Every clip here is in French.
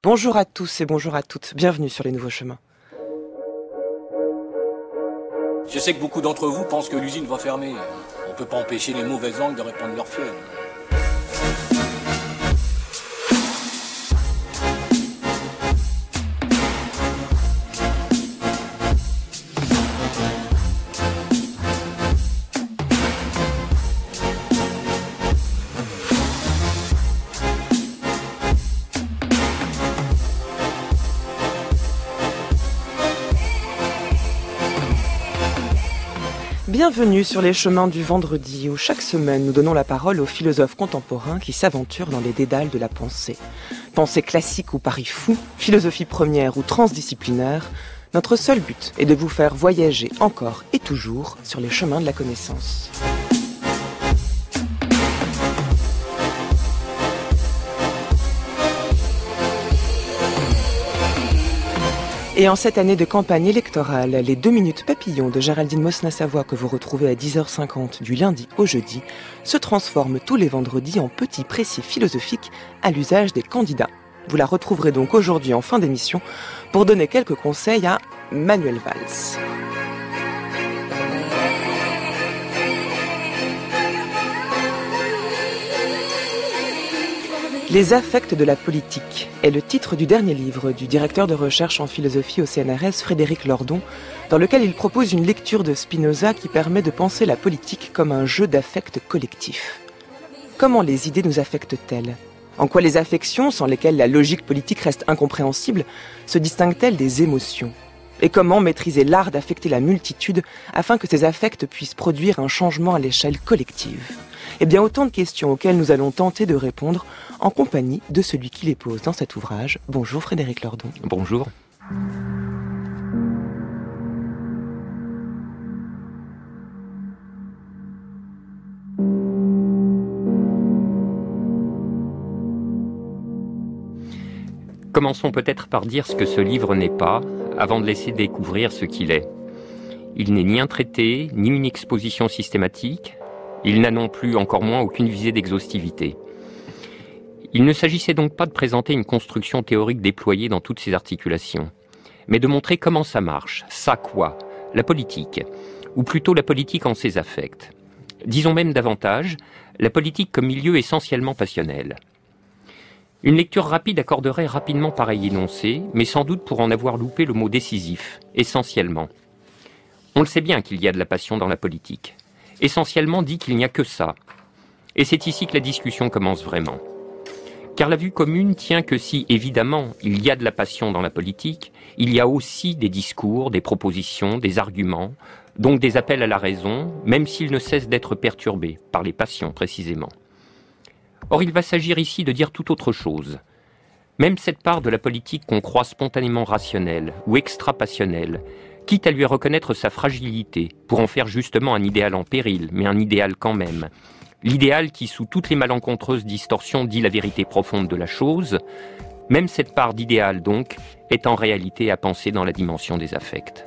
Bonjour à tous et bonjour à toutes, bienvenue sur les nouveaux chemins. Je sais que beaucoup d'entre vous pensent que l'usine va fermer. On ne peut pas empêcher les mauvaises langues de répandre leur fiel. Bienvenue sur les chemins du vendredi où chaque semaine nous donnons la parole aux philosophes contemporains qui s'aventurent dans les dédales de la pensée. Pensée classique ou pari fou, philosophie première ou transdisciplinaire, notre seul but est de vous faire voyager encore et toujours sur les chemins de la connaissance. Et en cette année de campagne électorale, les 2 minutes papillons de Géraldine Mosna-Savoie que vous retrouvez à 10h50 du lundi au jeudi se transforment tous les vendredis en petits précis philosophiques à l'usage des candidats. Vous la retrouverez donc aujourd'hui en fin d'émission pour donner quelques conseils à Manuel Valls. Les affects de la politique est le titre du dernier livre du directeur de recherche en philosophie au CNRS, Frédéric Lordon, dans lequel il propose une lecture de Spinoza qui permet de penser la politique comme un jeu d'affects collectifs. Comment les idées nous affectent-elles ? En quoi les affections, sans lesquelles la logique politique reste incompréhensible, se distinguent-elles des émotions ? Et comment maîtriser l'art d'affecter la multitude afin que ces affects puissent produire un changement à l'échelle collective ? Eh bien, autant de questions auxquelles nous allons tenter de répondre en compagnie de celui qui les pose dans cet ouvrage. Bonjour Frédéric Lordon. Bonjour. Commençons peut-être par dire ce que ce livre n'est pas, avant de laisser découvrir ce qu'il est. Il n'est ni un traité, ni une exposition systématique. Il n'a non plus, encore moins, aucune visée d'exhaustivité. Il ne s'agissait donc pas de présenter une construction théorique déployée dans toutes ses articulations, mais de montrer comment ça marche, ça quoi, la politique, ou plutôt la politique en ses affects. Disons même davantage, la politique comme milieu essentiellement passionnel. Une lecture rapide accorderait rapidement pareil énoncé, mais sans doute pour en avoir loupé le mot décisif, essentiellement. On le sait bien qu'il y a de la passion dans la politique. Essentiellement dit qu'il n'y a que ça. Et c'est ici que la discussion commence vraiment. Car la vue commune tient que si, évidemment, il y a de la passion dans la politique, il y a aussi des discours, des propositions, des arguments, donc des appels à la raison, même s'ils ne cessent d'être perturbés, par les passions précisément. Or, il va s'agir ici de dire tout autre chose. Même cette part de la politique qu'on croit spontanément rationnelle ou extra-passionnelle, quitte à lui reconnaître sa fragilité, pour en faire justement un idéal en péril, mais un idéal quand même. L'idéal qui, sous toutes les malencontreuses distorsions, dit la vérité profonde de la chose, même cette part d'idéal donc, est en réalité à penser dans la dimension des affects.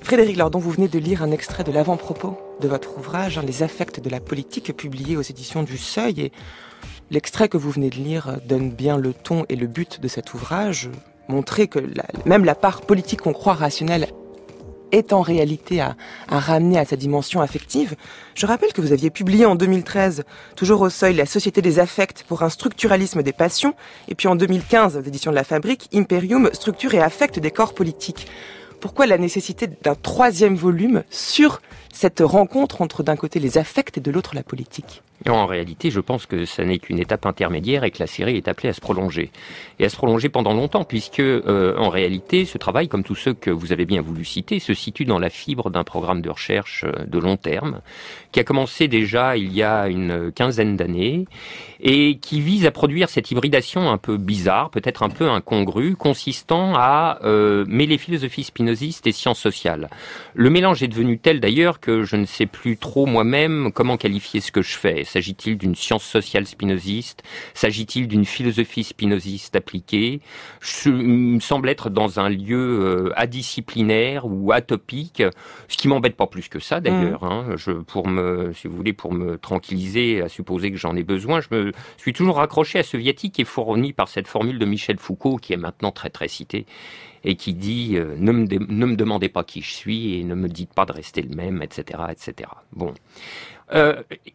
Frédéric Lordon, vous venez de lire un extrait de l'avant-propos de votre ouvrage, Les affects de la politique, publié aux éditions du Seuil. Et l'extrait que vous venez de lire donne bien le ton et le but de cet ouvrage, montrer que même la part politique qu'on croit rationnelle est en réalité à ramener à sa dimension affective. Je rappelle que vous aviez publié en 2013, toujours au Seuil, La Société des affects pour un structuralisme des passions, et puis en 2015, aux éditions de la Fabrique, Imperium, Structure et affect des corps politiques. Pourquoi la nécessité d'un 3e volume sur cette rencontre entre d'un côté les affects et de l'autre la politique ? En réalité, je pense que ça n'est qu'une étape intermédiaire et que la série est appelée à se prolonger. Et à se prolonger pendant longtemps, puisque en réalité, ce travail, comme tous ceux que vous avez bien voulu citer, se situe dans la fibre d'un programme de recherche de long terme, qui a commencé déjà il y a une quinzaine d'années, et qui vise à produire cette hybridation un peu bizarre, peut-être un peu incongrue, consistant à mêler philosophie spinozaise spinoziste et sciences sociales. Le mélange est devenu tel d'ailleurs que je ne sais plus trop moi-même comment qualifier ce que je fais. S'agit-il d'une science sociale spinoziste? S'agit-il d'une philosophie spinoziste appliquée? Il me semble être dans un lieu adisciplinaire ou atopique, ce qui m'embête pas plus que ça d'ailleurs. Si vous voulez, pour me tranquilliser, à supposer que j'en ai besoin, je me suis toujours raccroché à ce viatique qui est fourni par cette formule de Michel Foucault, qui est maintenant très très citée, et qui dit ne me demandez pas qui je suis et ne me dites pas de rester le même, etc., etc. Bon,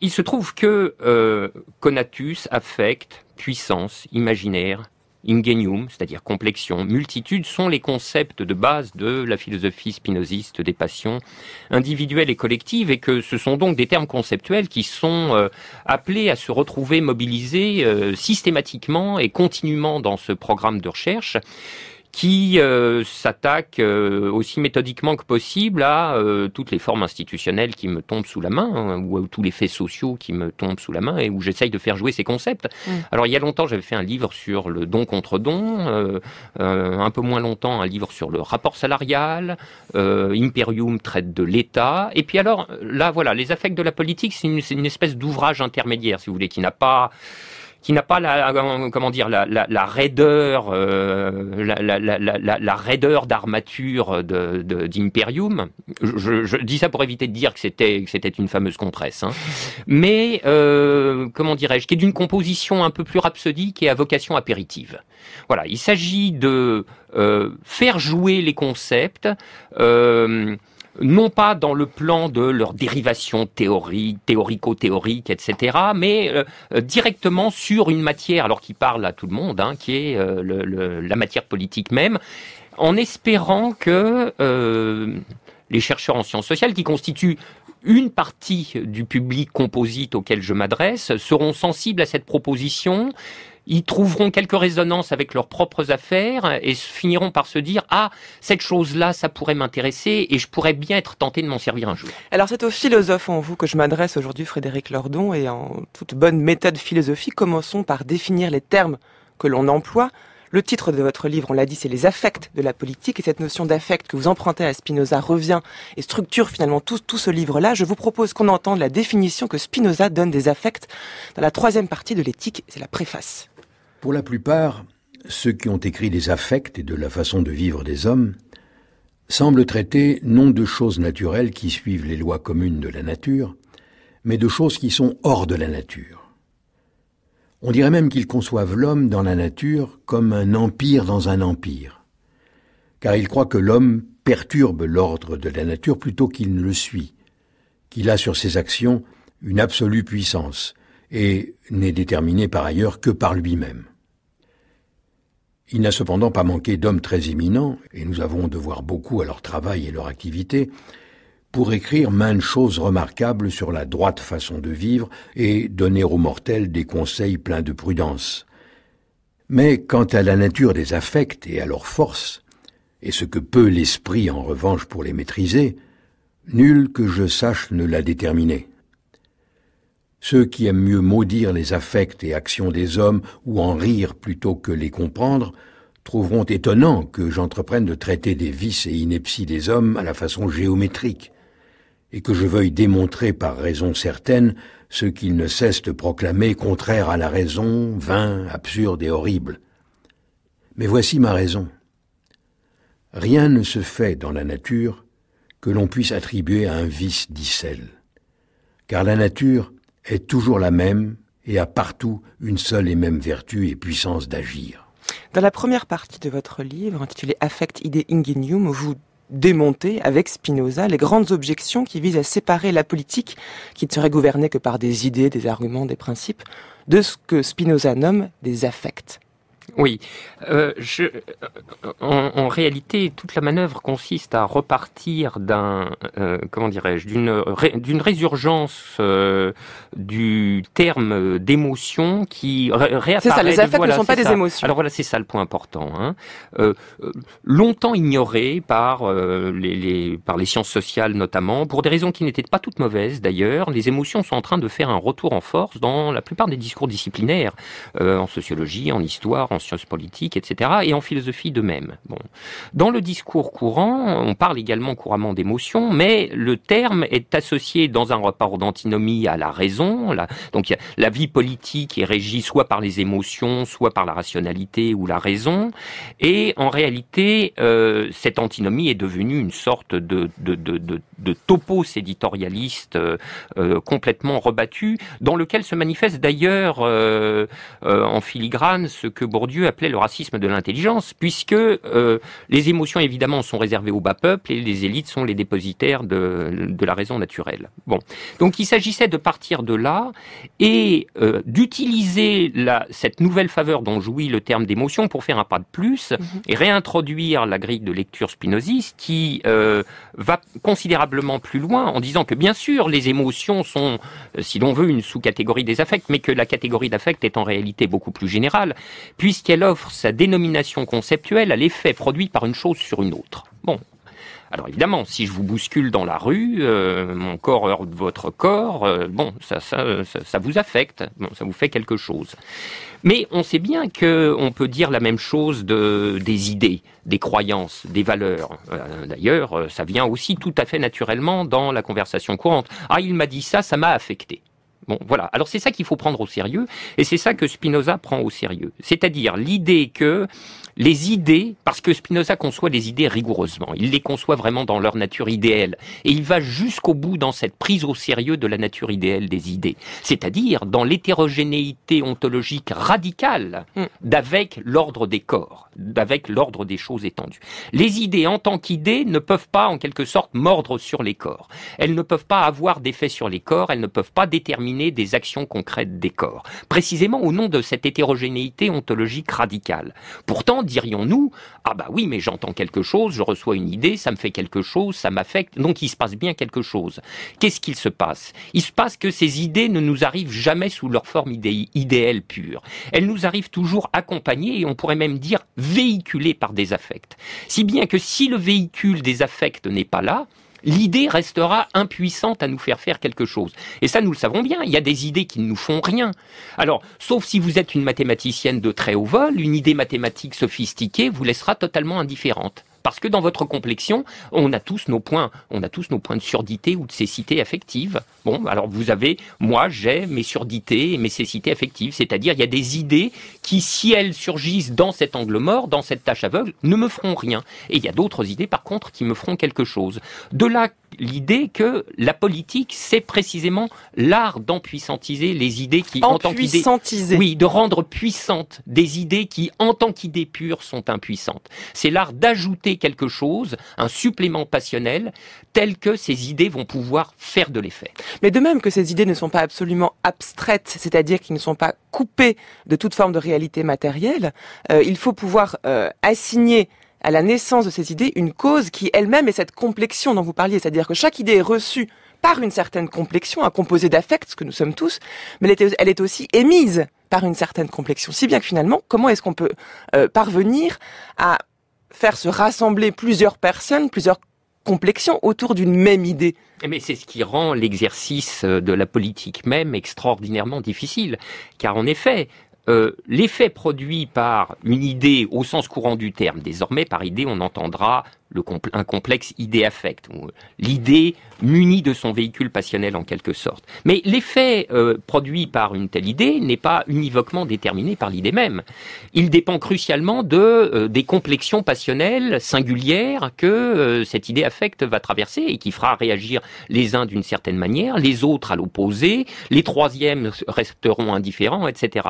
il se trouve que conatus, affect, puissance, imaginaire, ingenium, c'est-à-dire complexion, multitude, sont les concepts de base de la philosophie spinoziste des passions individuelles et collectives, et que ce sont donc des termes conceptuels qui sont appelés à se retrouver mobilisés systématiquement et continuellement dans ce programme de recherche, qui s'attaque aussi méthodiquement que possible à toutes les formes institutionnelles qui me tombent sous la main, ou à tous les faits sociaux qui me tombent sous la main, et où j'essaye de faire jouer ces concepts. Alors il y a longtemps, j'avais fait un livre sur le don contre don, un peu moins longtemps, un livre sur le rapport salarial, Imperium traite de l'État, et puis alors, là voilà, les affects de la politique, c'est une espèce d'ouvrage intermédiaire, si vous voulez, qui n'a pas la raideur, la raideur d'armature d'Imperium. Je dis ça pour éviter de dire que c'était une fameuse compresse, hein. Mais qui est d'une composition un peu plus rhapsodique et à vocation apéritive. Voilà, il s'agit de faire jouer les concepts. Non pas dans le plan de leur dérivation théorico-théorique, etc., mais directement sur une matière, alors qui parle à tout le monde, hein, qui est la matière politique même, en espérant que les chercheurs en sciences sociales, qui constituent une partie du public composite auquel je m'adresse, seront sensibles à cette proposition. Ils trouveront quelques résonances avec leurs propres affaires et finiront par se dire « Ah, cette chose-là, ça pourrait m'intéresser et je pourrais bien être tenté de m'en servir un jour. » Alors c'est aux philosophes en vous que je m'adresse aujourd'hui, Frédéric Lordon, et en toute bonne méthode philosophique, commençons par définir les termes que l'on emploie. Le titre de votre livre, on l'a dit, c'est les affects de la politique, et cette notion d'affect que vous empruntez à Spinoza revient et structure finalement tout ce livre-là. Je vous propose qu'on entende la définition que Spinoza donne des affects dans la 3e partie de l'éthique, c'est la préface. Pour la plupart, ceux qui ont écrit des affects et de la façon de vivre des hommes semblent traiter non de choses naturelles qui suivent les lois communes de la nature, mais de choses qui sont hors de la nature. On dirait même qu'ils conçoivent l'homme dans la nature comme un empire dans un empire, car ils croient que l'homme perturbe l'ordre de la nature plutôt qu'il ne le suit, qu'il a sur ses actions une absolue puissance et n'est déterminé par ailleurs que par lui-même. Il n'a cependant pas manqué d'hommes très éminents, et nous avons de voir beaucoup à leur travail et leur activité, pour écrire maintes choses remarquables sur la droite façon de vivre et donner aux mortels des conseils pleins de prudence. Mais quant à la nature des affects et à leur force, et ce que peut l'esprit en revanche pour les maîtriser, nul que je sache ne l'a déterminé. Ceux qui aiment mieux maudire les affects et actions des hommes ou en rire plutôt que les comprendre trouveront étonnant que j'entreprenne de traiter des vices et inepties des hommes à la façon géométrique et que je veuille démontrer par raison certaine ce qu'ils ne cessent de proclamer contraire à la raison, vain, absurde et horrible. Mais voici ma raison. Rien ne se fait dans la nature que l'on puisse attribuer à un vice dicelle, car la nature est toujours la même et a partout une seule et même vertu et puissance d'agir. Dans la première partie de votre livre, intitulée Affect Ide Ingenium, vous démontez avec Spinoza les grandes objections qui visent à séparer la politique, qui ne serait gouvernée que par des idées, des arguments, des principes, de ce que Spinoza nomme des affects. Oui, en réalité, toute la manœuvre consiste à repartir d'une résurgence du terme d'émotion qui réapparaît. C'est ça, les affects ne sont pas des émotions. Alors voilà, c'est ça le point important, hein. Longtemps ignoré par les sciences sociales notamment, pour des raisons qui n'étaient pas toutes mauvaises d'ailleurs, les émotions sont en train de faire un retour en force dans la plupart des discours disciplinaires, en sociologie, en histoire, en sciences politiques, etc., et en philosophie de même. Bon. Dans le discours courant, on parle également couramment d'émotion, mais le terme est associé dans un rapport d'antinomie à la raison. Donc la vie politique est régie soit par les émotions, soit par la rationalité ou la raison, et en réalité, cette antinomie est devenue une sorte de topos éditorialiste complètement rebattu, dans lequel se manifeste d'ailleurs en filigrane ce que Bourdieu appelait le racisme de l'intelligence, puisque les émotions évidemment sont réservées au bas peuple et les élites sont les dépositaires de la raison naturelle. Bon, donc il s'agissait de partir de là et d'utiliser cette nouvelle faveur dont jouit le terme d'émotion pour faire un pas de plus et réintroduire la grille de lecture spinoziste qui va considérablement plus loin en disant que bien sûr les émotions sont, si l'on veut, une sous-catégorie des affects, mais que la catégorie d'affect est en réalité beaucoup plus générale, puisqu'elle offre sa dénomination conceptuelle à l'effet produit par une chose sur une autre. Bon. Alors évidemment, si je vous bouscule dans la rue, mon corps heurte votre corps, ça vous affecte, bon, ça vous fait quelque chose. Mais on sait bien qu'on peut dire la même chose des idées, des croyances, des valeurs. D'ailleurs, ça vient aussi tout à fait naturellement dans la conversation courante. Ah, il m'a dit ça, ça m'a affecté. Bon, voilà. Alors c'est ça qu'il faut prendre au sérieux, et c'est ça que Spinoza prend au sérieux. C'est-à-dire l'idée que les idées, parce que Spinoza conçoit les idées rigoureusement, il les conçoit vraiment dans leur nature idéale, et il va jusqu'au bout dans cette prise au sérieux de la nature idéale des idées, c'est-à-dire dans l'hétérogénéité ontologique radicale d'avec l'ordre des corps, d'avec l'ordre des choses étendues. Les idées en tant qu'idées ne peuvent pas en quelque sorte mordre sur les corps, elles ne peuvent pas avoir d'effet sur les corps, elles ne peuvent pas déterminer des actions concrètes des corps, précisément au nom de cette hétérogénéité ontologique radicale. Pourtant, dirions-nous, ah bah oui, mais j'entends quelque chose, je reçois une idée, ça me fait quelque chose, ça m'affecte, donc il se passe bien quelque chose. Qu'est-ce qu'il se passe? Il se passe que ces idées ne nous arrivent jamais sous leur forme idéale pure. Elles nous arrivent toujours accompagnées et on pourrait même dire véhiculées par des affects. Si bien que si le véhicule des affects n'est pas là, l'idée restera impuissante à nous faire faire quelque chose. Et ça, nous le savons bien, il y a des idées qui ne nous font rien. Alors, sauf si vous êtes une mathématicienne de très haut vol, une idée mathématique sophistiquée vous laissera totalement indifférente. Parce que dans votre complexion, on a tous nos points de surdité ou de cécité affective. Bon, alors moi j'ai mes surdités et mes cécités affectives, c'est-à-dire il y a des idées qui, si elles surgissent dans cet angle mort, dans cette tâche aveugle, ne me feront rien. Et il y a d'autres idées par contre qui me feront quelque chose. De là l'idée que la politique, c'est précisément l'art d'empuissantiser les idées qui, en tant qu'idées... Oui, de rendre puissantes des idées qui, en tant qu'idées pures, sont impuissantes. C'est l'art d'ajouter quelque chose, un supplément passionnel, tel que ces idées vont pouvoir faire de l'effet. Mais de même que ces idées ne sont pas absolument abstraites, c'est-à-dire qu'ils ne sont pas coupées de toute forme de réalité matérielle, il faut pouvoir assigner à la naissance de ces idées une cause qui elle-même est cette complexion dont vous parliez, c'est-à-dire que chaque idée est reçue par une certaine complexion, un composé d'affects, ce que nous sommes tous, mais elle est aussi émise par une certaine complexion. Si bien que finalement, comment est-ce qu'on peut parvenir à faire se rassembler plusieurs personnes, plusieurs complexions autour d'une même idée? Mais c'est ce qui rend l'exercice de la politique même extraordinairement difficile, car en effet, l'effet produit par une idée au sens courant du terme, désormais par idée on entendra un complexe idée-affect, l'idée munie de son véhicule passionnel en quelque sorte. Mais l'effet produit par une telle idée n'est pas univoquement déterminé par l'idée même. Il dépend crucialement des complexions passionnelles singulières que cette idée-affect va traverser et qui fera réagir les uns d'une certaine manière, les autres à l'opposé, les troisièmes resteront indifférents, etc.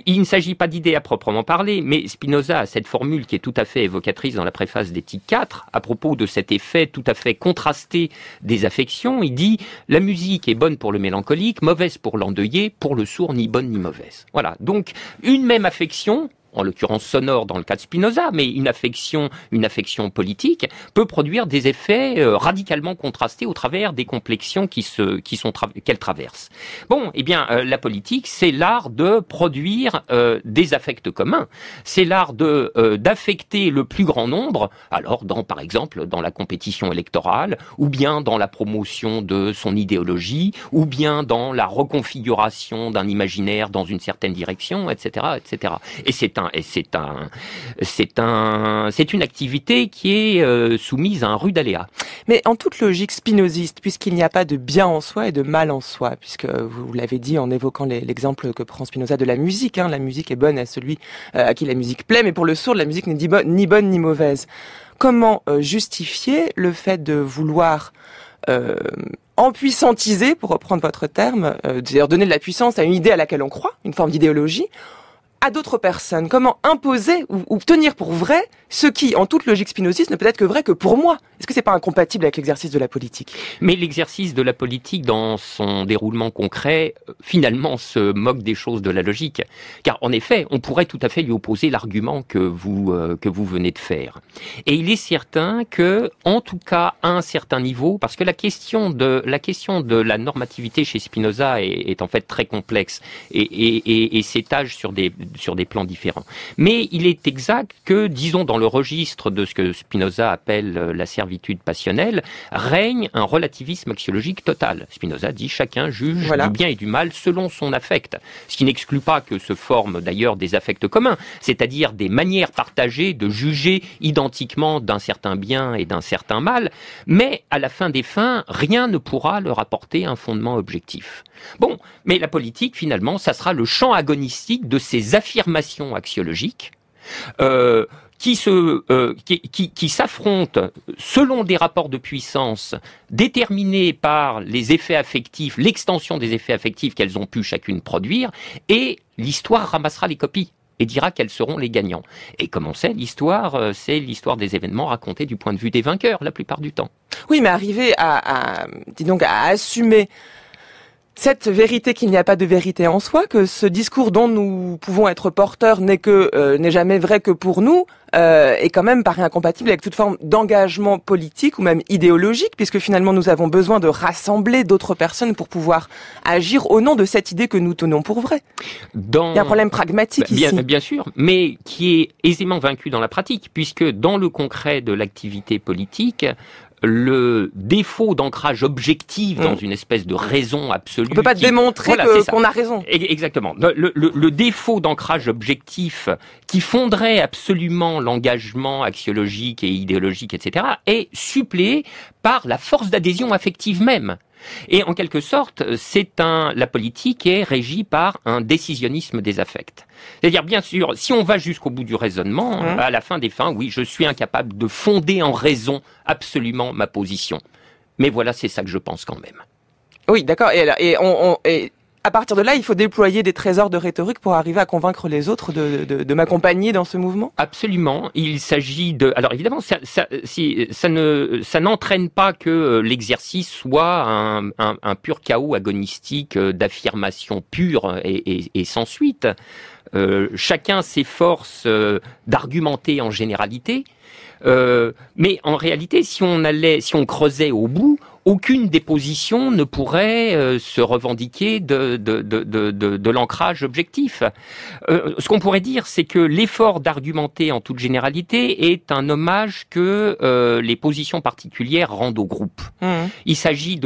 Il ne s'agit pas d'idées à proprement parler, mais Spinoza a cette formule qui est tout à fait évocatrice dans la préface d'Éthique 4, à propos de cet effet tout à fait contrasté des affections. Il dit « La musique est bonne pour le mélancolique, mauvaise pour l'endeuillé, pour le sourd ni bonne ni mauvaise ». Voilà, donc une même affection en l'occurrence sonore dans le cas de Spinoza, mais une affection politique peut produire des effets radicalement contrastés au travers des complexions qu'elle traverse. Bon, eh bien, la politique, c'est l'art de produire des affects communs. C'est l'art d'affecter le plus grand nombre, alors par exemple, dans la compétition électorale, ou bien dans la promotion de son idéologie, ou bien dans la reconfiguration d'un imaginaire dans une certaine direction, etc., etc. Et c'est une activité qui est soumise à un rude aléa. Mais en toute logique spinoziste, puisqu'il n'y a pas de bien en soi et de mal en soi, puisque vous l'avez dit en évoquant l'exemple que prend Spinoza de la musique, hein, la musique est bonne à celui à qui la musique plaît, mais pour le sourd, la musique n'est ni bonne ni mauvaise. Comment justifier le fait de vouloir empuissantiser, pour reprendre votre terme, c'est-à-dire donner de la puissance à une idée à laquelle on croit, une forme d'idéologie, à d'autres personnes? Comment imposer ou tenir pour vrai ce qui, en toute logique spinoziste, ne peut être que vrai que pour moi? Est-ce que c'est pas incompatible avec l'exercice de la politique? Mais l'exercice de la politique, dans son déroulement concret, finalement se moque des choses de la logique. Car en effet, on pourrait tout à fait lui opposer l'argument que vous venez de faire. Et il est certain que, en tout cas, à un certain niveau, parce que la question de la normativité chez Spinoza est en fait très complexe et s'étage sur des plans différents. Mais il est exact que, disons, dans le registre de ce que Spinoza appelle la servitude passionnelle, règne un relativisme axiologique total. Spinoza dit chacun juge du bien et du mal selon son affect. Ce qui n'exclut pas que se forment d'ailleurs des affects communs, c'est-à-dire des manières partagées de juger identiquement d'un certain bien et d'un certain mal, mais à la fin des fins, rien ne pourra leur apporter un fondement objectif. Bon, mais la politique, finalement, ça sera le champ agonistique de ces affirmations axiologiques qui s'affrontent selon des rapports de puissance déterminés par les effets affectifs, l'extension des effets affectifs qu'elles ont pu chacune produire, et l'histoire ramassera les copies et dira quels seront les gagnants. Et comme on sait, l'histoire, c'est l'histoire des événements racontés du point de vue des vainqueurs, la plupart du temps. Oui, mais arriver à assumer cette vérité qu'il n'y a pas de vérité en soi, que ce discours dont nous pouvons être porteurs n'est jamais vrai que pour nous, et quand même paraît incompatible avec toute forme d'engagement politique ou même idéologique, puisque finalement nous avons besoin de rassembler d'autres personnes pour pouvoir agir au nom de cette idée que nous tenons pour vraie. Il y a un problème pragmatique ici. Bien sûr, mais qui est aisément vaincu dans la pratique, puisque dans le concret de l'activité politique, le défaut d'ancrage objectif dans une espèce de raison absolue. On peut pas démontrer qu'on a raison. Exactement. Le défaut d'ancrage objectif qui fonderait absolument l'engagement axiologique et idéologique, etc., est suppléé par la force d'adhésion affective même. Et en quelque sorte, la politique est régie par un décisionnisme des affects. C'est-à-dire, bien sûr, si on va jusqu'au bout du raisonnement, à la fin des fins, oui, je suis incapable de fonder en raison absolument ma position. Mais voilà, c'est ça que je pense quand même. Oui, d'accord. Et à partir de là, il faut déployer des trésors de rhétorique pour arriver à convaincre les autres de m'accompagner dans ce mouvement? Absolument. Il s'agit de... Alors évidemment, ça n'entraîne pas que l'exercice soit un pur chaos agonistique d'affirmation pure et sans suite. Chacun s'efforce d'argumenter en généralité, mais en réalité, si on creusait au bout, aucune des positions ne pourrait se revendiquer de l'ancrage objectif. Ce qu'on pourrait dire, c'est que l'effort d'argumenter en toute généralité est un hommage que les positions particulières rendent au groupe. Il s'agit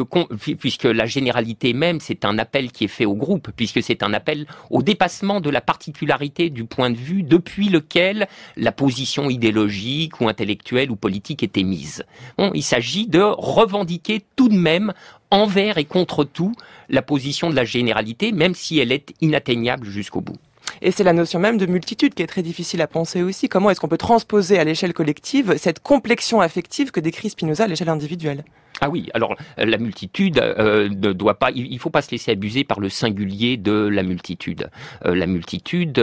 puisque la généralité même, c'est un appel qui est fait au groupe, puisque c'est un appel au dépassement de la particularité du point de vue depuis lequel la position idéologique ou intellectuelle ou politique est émise. Bon, il s'agit de revendiquer tout de même, envers et contre tout, la position de la généralité, même si elle est inatteignable jusqu'au bout. Et c'est la notion même de multitude qui est très difficile à penser aussi. Comment est-ce qu'on peut transposer à l'échelle collective cette complexion affective que décrit Spinoza à l'échelle individuelle? Ah oui, alors la multitude ne doit pas, il faut pas se laisser abuser par le singulier de la multitude. La multitude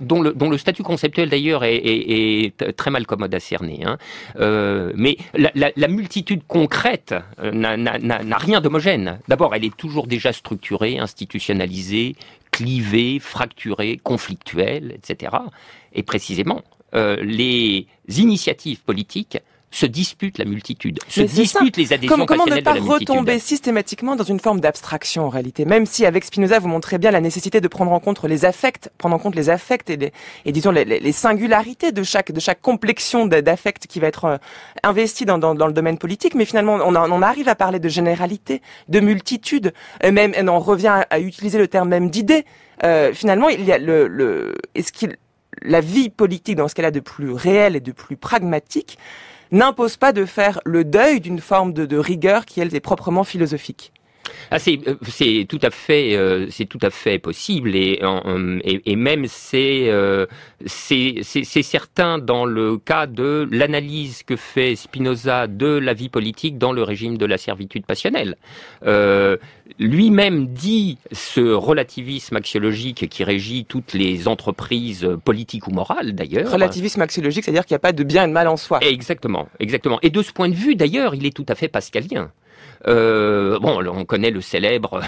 dont le statut conceptuel d'ailleurs est très mal commode à cerner. Mais la multitude concrète n'a rien d'homogène. D'abord, elle est toujours déjà structurée, institutionnalisée, clivée, fracturée, conflictuelle, etc. Et précisément, les initiatives politiques se disputent la multitude, se disputent les adhésions passionnelles de la multitude. Comment ne pas retomber systématiquement dans une forme d'abstraction en réalité, même si avec Spinoza vous montrez bien la nécessité de prendre en compte les affects et disons les singularités de chaque complexion d'affects qui va être investie dans le domaine politique, mais finalement on arrive à parler de généralité, de multitude, même on revient à utiliser le terme même d'idée. Finalement il y a la vie politique dans ce qu'elle a de plus réel et de plus pragmatique n'impose pas de faire le deuil d'une forme de rigueur qui, elle, est proprement philosophique. Ah, c'est tout à fait possible et même c'est certain dans le cas de l'analyse que fait Spinoza de la vie politique dans le régime de la servitude passionnelle. Lui-même dit ce relativisme axiologique qui régit toutes les entreprises politiques ou morales d'ailleurs. Relativisme axiologique, c'est-à-dire qu'il n'y a pas de bien et de mal en soi. Exactement. Et de ce point de vue d'ailleurs, il est tout à fait pascalien. On connaît le célèbre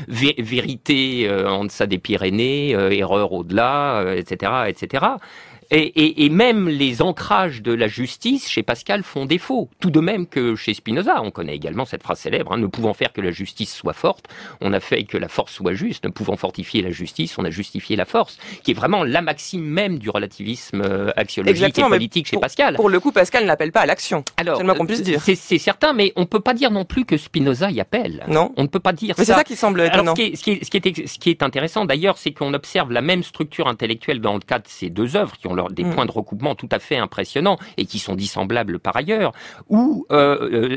vérité en deçà des Pyrénées, erreur au-delà, etc., etc. Et même les ancrages de la justice chez Pascal font défaut, tout de même que chez Spinoza. On connaît également cette phrase célèbre, ne pouvant faire que la justice soit forte, on a fait que la force soit juste, ne pouvant fortifier la justice, on a justifié la force, qui est vraiment la maxime même du relativisme axiologique et politique chez Pascal. Pour le coup, Pascal n'appelle pas à l'action, c'est le moins qu'on puisse dire. C'est certain, mais on ne peut pas dire non plus que Spinoza y appelle. Non. On ne peut pas dire ça. Mais c'est ça qui semble étonnant. Alors, ce qui est intéressant d'ailleurs, c'est qu'on observe la même structure intellectuelle dans le cas de ces deux œuvres, qui ont des points de recoupement tout à fait impressionnants et qui sont dissemblables par ailleurs, où,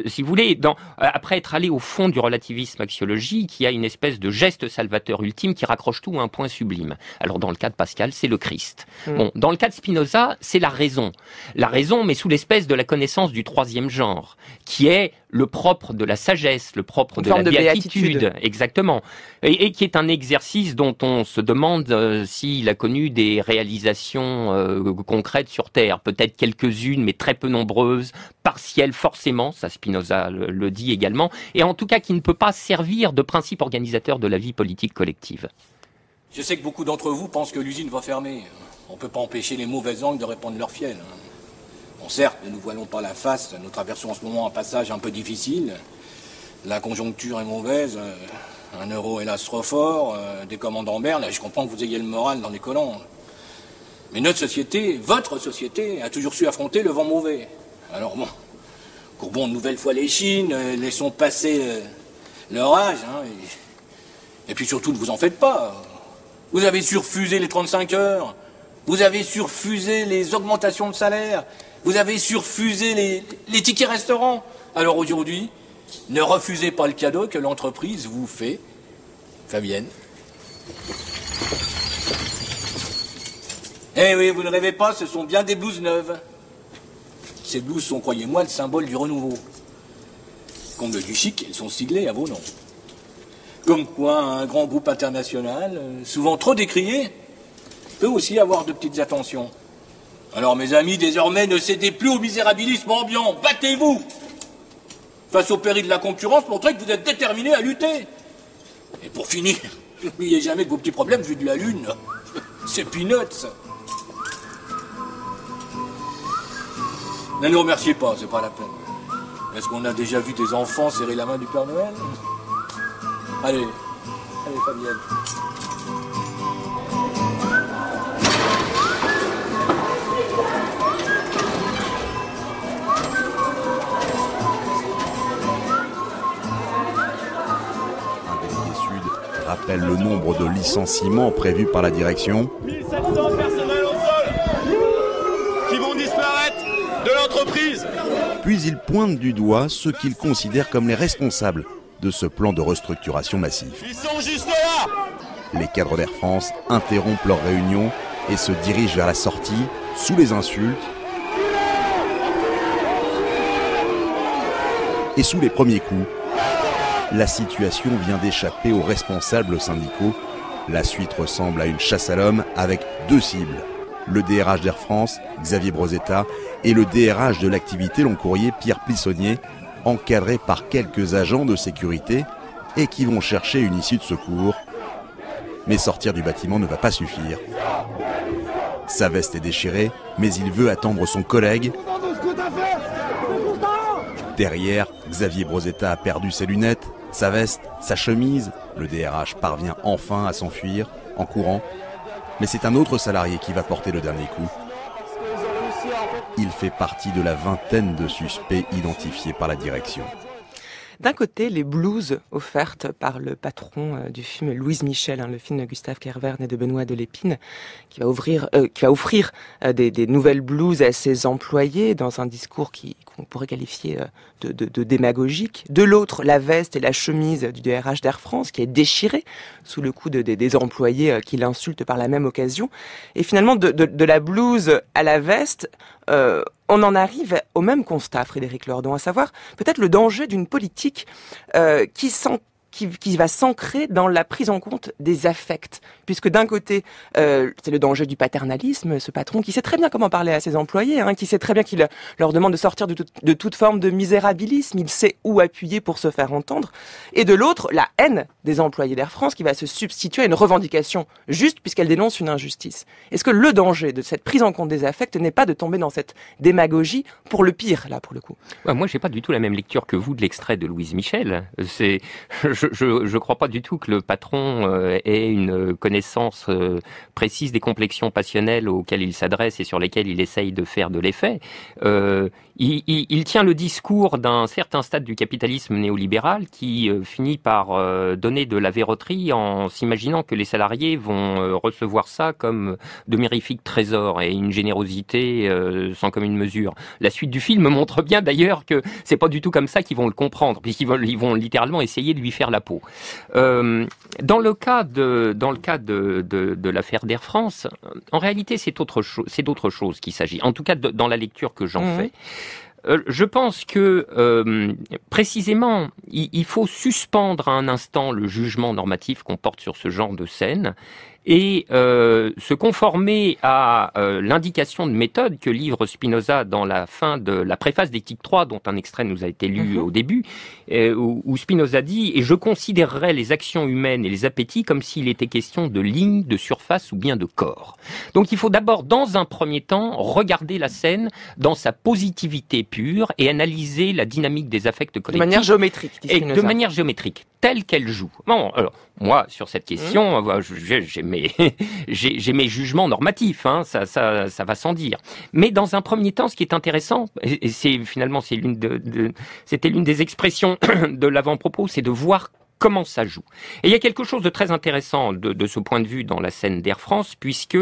si vous voulez, après être allé au fond du relativisme axiologique, il y a une espèce de geste salvateur ultime qui raccroche tout à un point sublime. Alors dans le cas de Pascal, c'est le Christ. Bon, dans le cas de Spinoza, c'est la raison. La raison, mais sous l'espèce de la connaissance du troisième genre, qui est le propre de la sagesse, le propre de la béatitude. Exactement. Et qui est un exercice dont on se demande s'il a connu des réalisations concrètes sur Terre. Peut-être quelques-unes, mais très peu nombreuses, partielles forcément, ça Spinoza le dit également, et en tout cas qui ne peut pas servir de principe organisateur de la vie politique collective. Je sais que beaucoup d'entre vous pensent que l'usine va fermer. On ne peut pas empêcher les mauvaises langues de répandre leur fiel. Bon, certes, ne nous voilons pas la face, nous traversons en ce moment un passage un peu difficile. La conjoncture est mauvaise, un euro hélas trop fort, des commandes en berne, je comprends que vous ayez le moral dans les colons. Mais notre société, votre société, a toujours su affronter le vent mauvais. Alors bon, courbons une nouvelle fois les chines, laissons passer l'orage, et puis surtout ne vous en faites pas. Vous avez surfusé les 35 heures, vous avez surfusé les augmentations de salaire, vous avez surfusé les tickets restaurants. Alors aujourd'hui, ne refusez pas le cadeau que l'entreprise vous fait. Fabienne. Eh oui, vous ne rêvez pas, ce sont bien des blouses neuves. Ces blouses sont, croyez-moi, le symbole du renouveau. Comble du chic, elles sont siglées à vos noms. Comme quoi, un grand groupe international, souvent trop décrié, peut aussi avoir de petites attentions. Alors, mes amis, désormais, ne cédez plus au misérabilisme ambiant. Battez-vous! Face au péril de la concurrence, montrez que vous êtes déterminés à lutter. Et pour finir, n'oubliez jamais que vos petits problèmes vus de la Lune, c'est peanuts. Ne nous remerciez pas, c'est pas la peine. Est-ce qu'on a déjà vu des enfants serrer la main du Père Noël? Allez, Fabienne. Rappelle le nombre de licenciements prévus par la direction. 1700 personnels au sol qui vont disparaître de l'entreprise. Puis il pointe du doigt ceux qu'il considère comme les responsables de ce plan de restructuration massif. Ils sont juste là. Les cadres d'Air France interrompent leur réunion et se dirigent vers la sortie sous les insultes et sous les premiers coups. La situation vient d'échapper aux responsables syndicaux. La suite ressemble à une chasse à l'homme avec deux cibles. Le DRH d'Air France, Xavier Brosetta, et le DRH de l'activité long courrier, Pierre Plissonnier, encadrés par quelques agents de sécurité et qui vont chercher une issue de secours. Mais sortir du bâtiment ne va pas suffire. Sa veste est déchirée, mais il veut attendre son collègue. Derrière, Xavier Brosetta a perdu ses lunettes, sa veste, sa chemise. Le DRH parvient enfin à s'enfuir, en courant. Mais c'est un autre salarié qui va porter le dernier coup. Il fait partie de la vingtaine de suspects identifiés par la direction. D'un côté, les blouses offertes par le patron du film Louise Michel, le film de Gustave Kervern et de Benoît Delépine, qui va offrir des nouvelles blouses à ses employés dans un discours qu'on pourrait qualifier de démagogique. De l'autre, la veste et la chemise du DRH d'Air France qui est déchirée sous le coup des employés qui l'insultent par la même occasion. Et finalement, de la blouse à la veste, on en arrive au même constat, Frédéric Lordon, à savoir peut-être le danger d'une politique qui va s'ancrer dans la prise en compte des affects. Puisque d'un côté, c'est le danger du paternalisme, ce patron qui sait très bien comment parler à ses employés, qui sait très bien qu'il leur demande de sortir de toute forme de misérabilisme, il sait où appuyer pour se faire entendre. Et de l'autre, la haine des employés d'Air France qui va se substituer à une revendication juste puisqu'elle dénonce une injustice. Est-ce que le danger de cette prise en compte des affects n'est pas de tomber dans cette démagogie pour le pire, là, pour le coup? Moi, j'ai pas du tout la même lecture que vous de l'extrait de Louise Michel. Je crois pas du tout que le patron ait une connaissance précise des complexions passionnelles auxquelles il s'adresse et sur lesquelles il essaye de faire de l'effet. Il tient le discours d'un certain stade du capitalisme néolibéral qui finit par donner de la verroterie en s'imaginant que les salariés vont recevoir ça comme de mirifiques trésors et une générosité sans commune mesure. La suite du film montre bien d'ailleurs que c'est pas du tout comme ça qu'ils vont le comprendre, puisqu'ils vont littéralement essayer de lui faire la peau. Dans le cas de l'affaire d'Air France, en réalité, c'est d'autre chose qu'il s'agit. En tout cas, dans la lecture que j'en fais. Je pense que précisément, il faut suspendre un instant le jugement normatif qu'on porte sur ce genre de scène et se conformer à l'indication de méthode que livre Spinoza dans la fin de la préface d'Éthique 3, dont un extrait nous a été lu au début, où Spinoza dit « Et je considérerais les actions humaines et les appétits comme s'il était question de lignes, de surface ou bien de corps. » Donc il faut d'abord, dans un premier temps, regarder la scène dans sa positivité pure et analyser la dynamique des affects collectifs. De manière géométrique, dit Et Spinoza. de manière géométrique, telle qu'elle joue. Bon, alors, moi, sur cette question, j'ai mes jugements normatifs, ça va sans dire. Mais dans un premier temps, ce qui est intéressant, et c'était l'une des expressions de l'avant-propos, c'est de voir comment ça joue. Et il y a quelque chose de très intéressant de ce point de vue dans la scène d'Air France, puisque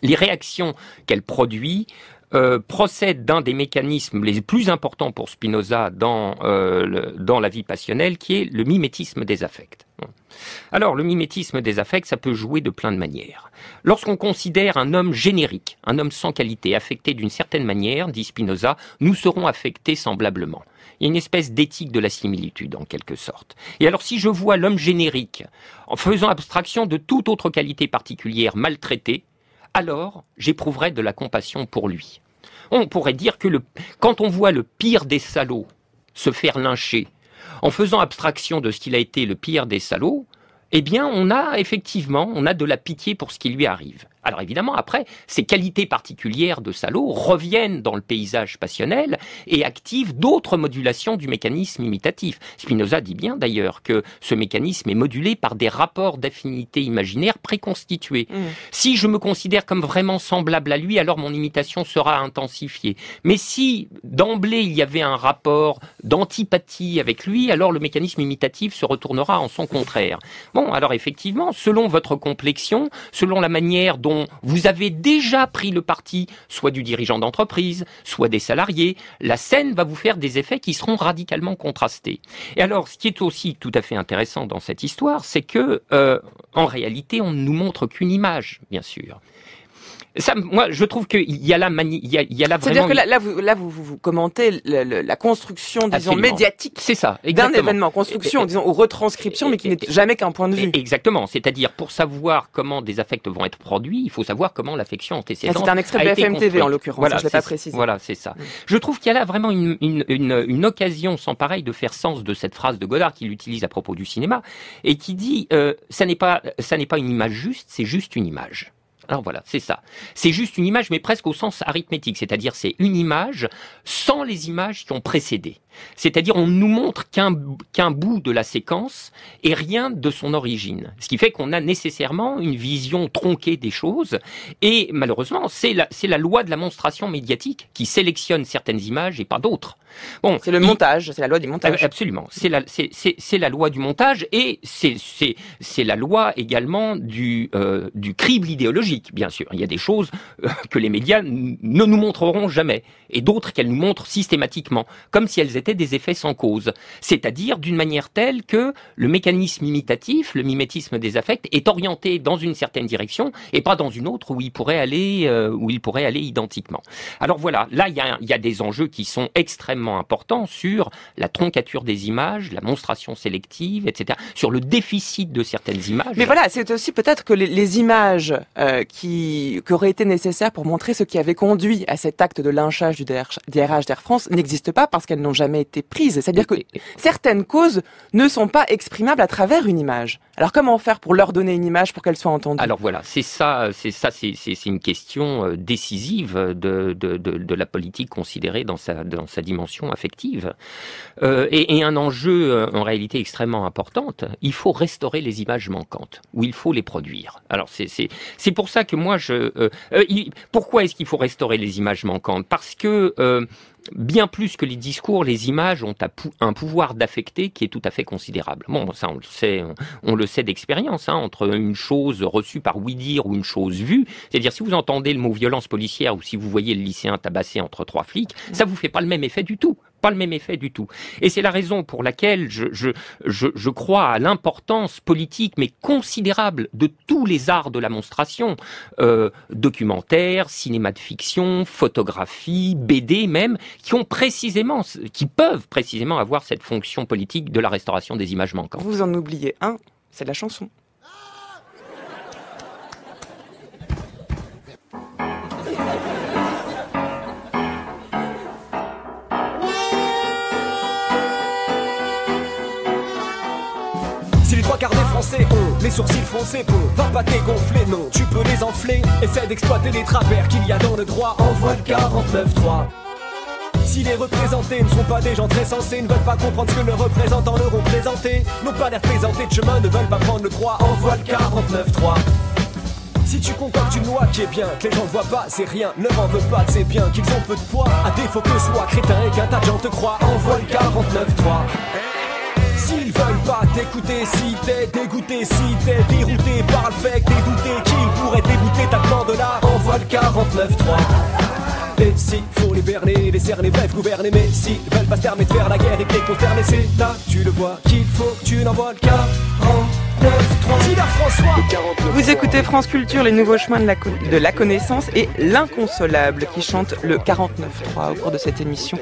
les réactions qu'elle produit procède d'un des mécanismes les plus importants pour Spinoza dans la vie passionnelle, qui est le mimétisme des affects. Alors, le mimétisme des affects, ça peut jouer de plein de manières. Lorsqu'on considère un homme générique, un homme sans qualité, affecté d'une certaine manière, dit Spinoza, nous serons affectés semblablement. Il y a une espèce d'éthique de la similitude, en quelque sorte. Et alors, si je vois l'homme générique, en faisant abstraction de toute autre qualité particulière maltraité, alors j'éprouverai de la compassion pour lui. On pourrait dire que quand on voit le pire des salauds se faire lyncher, en faisant abstraction de ce qu'il a été le pire des salauds, eh bien on a de la pitié pour ce qui lui arrive. Alors évidemment, après, ces qualités particulières de salaud reviennent dans le paysage passionnel et activent d'autres modulations du mécanisme imitatif. Spinoza dit bien d'ailleurs que ce mécanisme est modulé par des rapports d'affinité imaginaire préconstitués. Si je me considère comme vraiment semblable à lui, alors mon imitation sera intensifiée. Mais si d'emblée il y avait un rapport d'antipathie avec lui, alors le mécanisme imitatif se retournera en son contraire. Bon, alors effectivement, selon votre complexion, selon la manière dont vous avez déjà pris le parti, soit du dirigeant d'entreprise, soit des salariés, la scène va vous faire des effets qui seront radicalement contrastés. Et alors, ce qui est aussi tout à fait intéressant dans cette histoire, c'est que, en réalité, on ne nous montre qu'une image, bien sûr. Ça, moi, je trouve qu'il y a là, il y a là C'est-à-dire vraiment... que là, vous commentez la construction, disons, Absolument. médiatique. C'est ça, d'un exactement. événement, construction, disons, ou retranscription, mais qui n'est jamais qu'un point de vue. Exactement. C'est-à-dire, pour savoir comment des affects vont être produits, il faut savoir comment l'affection antécédente C'est un extrait de a été BFM TV, construite. en l'occurrence, Voilà, je ne l'ai pas précisé. Voilà, c'est ça. Je trouve qu'il y a là vraiment une occasion sans pareil de faire sens de cette phrase de Godard qu'il utilise à propos du cinéma, et qui dit ça n'est pas une image juste, c'est juste une image. Alors voilà, c'est ça. C'est juste une image, mais presque au sens arithmétique, c'est-à-dire c'est une image sans les images qui ont précédé. C'est-à-dire on nous montre qu'un bout de la séquence et rien de son origine. Ce qui fait qu'on a nécessairement une vision tronquée des choses, et malheureusement c'est la loi de la monstration médiatique qui sélectionne certaines images et pas d'autres. Bon, c'est le montage, c'est la loi du montage. Absolument, c'est la loi du montage, et c'est la loi également du crible idéologique, bien sûr. Il y a des choses que les médias ne nous montreront jamais, et d'autres qu'elles nous montrent systématiquement, comme si elles étaient des effets sans cause. C'est-à-dire d'une manière telle que le mécanisme imitatif, le mimétisme des affects, est orienté dans une certaine direction et pas dans une autre où il pourrait aller identiquement. Alors voilà, là il y a des enjeux qui sont extrêmement importants sur la troncature des images, la monstration sélective, etc., sur le déficit de certaines images. Mais voilà, c'est aussi peut-être que les images qui auraient été nécessaires pour montrer ce qui avait conduit à cet acte de lynchage du DRH d'Air France n'existent pas parce qu'elles n'ont jamais été prises. C'est-à-dire que certaines causes ne sont pas exprimables à travers une image. Alors comment faire pour leur donner une image pour qu'elle soit entendue? Alors voilà, c'est une question décisive de la politique considérée dans sa dimension affective, et un enjeu en réalité extrêmement importante. Il faut restaurer les images manquantes, ou il faut les produire. Alors c'est pour ça que moi pourquoi est-ce qu'il faut restaurer les images manquantes? Parce que bien plus que les discours, les images ont un pouvoir d'affecter qui est tout à fait considérable. Bon, ça on le sait d'expérience, entre une chose reçue par ouï-dire ou une chose vue. C'est-à-dire, si vous entendez le mot violence policière ou si vous voyez le lycéen tabassé entre 3 flics, ça vous fait pas le même effet du tout. Pas le même effet du tout. Et c'est la raison pour laquelle je crois à l'importance politique, mais considérable, de tous les arts de la monstration, documentaire, cinéma de fiction, photographie, BD même, qui peuvent précisément avoir cette fonction politique de la restauration des images manquantes. Vous en oubliez un, c'est la chanson. Si les 3 quarts des Français ont les sourcils froncés, va pas dégonfler, non, tu peux les enfler. Essaie d'exploiter les travers qu'il y a dans le droit, envoie le 49.3. Si les représentés ne sont pas des gens très sensés, ne veulent pas comprendre ce que leurs représentants leur ont présenté, n'ont pas l'air présentés de chemin, ne veulent pas prendre le droit, envoie le 49.3. Si tu concoctes une loi qui est bien, que les gens ne voient pas, c'est rien, ne m'en veux pas, c'est bien qu'ils ont peu de poids, à défaut que soit crétin et qu'un tas de gens te croient, envoie le 49.3. S'ils veulent pas t'écouter, si t'es dégoûté, si t'es dérouté par le fait que t'es douté qu'ils pourraient dégoûter ta plan de là, envoie le 49.3. Et si faut les berner, les cerner, bref gouverner, mais s'ils veulent pas se permettre de faire la guerre et que t'es consterné, c'est là, tu le vois, qu'il faut que tu n'envoies le 49.3. Vous écoutez France Culture, les nouveaux chemins de la connaissance et l'inconsolable qui chante le 49.3 au cours de cette émission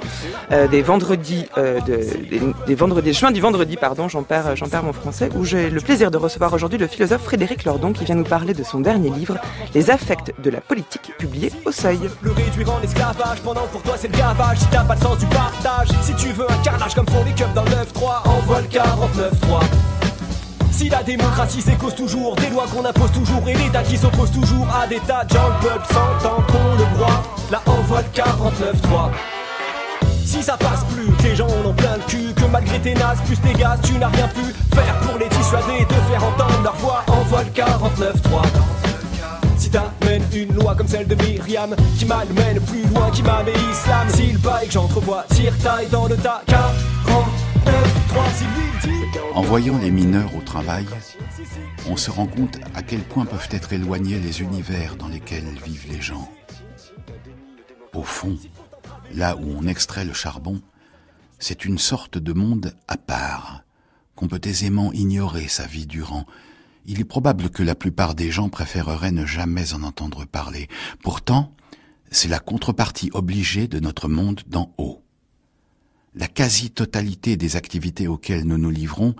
des vendredis, des chemins du vendredi, pardon, j'en perds mon français, où j'ai le plaisir de recevoir aujourd'hui le philosophe Frédéric Lordon qui vient nous parler de son dernier livre, Les affects de la politique, publié au Seuil. Le réduire en esclavage, pendant pour toi c'est le gavage, si t'as pas le sens du partage, si tu veux un carnage comme font les keufs dans le 9-3, envoie le 49.3. Si la démocratie c'est cause toujours des lois qu'on impose toujours et l'État qui s'oppose toujours à des tas de gens, le peuple s'entend qu'on le broie, là envoie le 49.3. Si ça passe plus, que les gens en ont plein le cul, que malgré tes nazes plus tes gaz, tu n'as rien pu faire pour les dissuader de faire entendre leur voix, envoie le 49.3. Si t'amènes une loi comme celle de Myriam, qui malmène plus loin qu'imam et islam, s'il baille que j'entrevois, tire-taille dans le tas, 49.3, si lui dit. En voyant les mineurs au travail, on se rend compte à quel point peuvent être éloignés les univers dans lesquels vivent les gens. Au fond, là où on extrait le charbon, c'est une sorte de monde à part, qu'on peut aisément ignorer sa vie durant, il est probable que la plupart des gens préféreraient ne jamais en entendre parler. Pourtant, c'est la contrepartie obligée de notre monde d'en haut. La quasi-totalité des activités auxquelles nous nous livrons,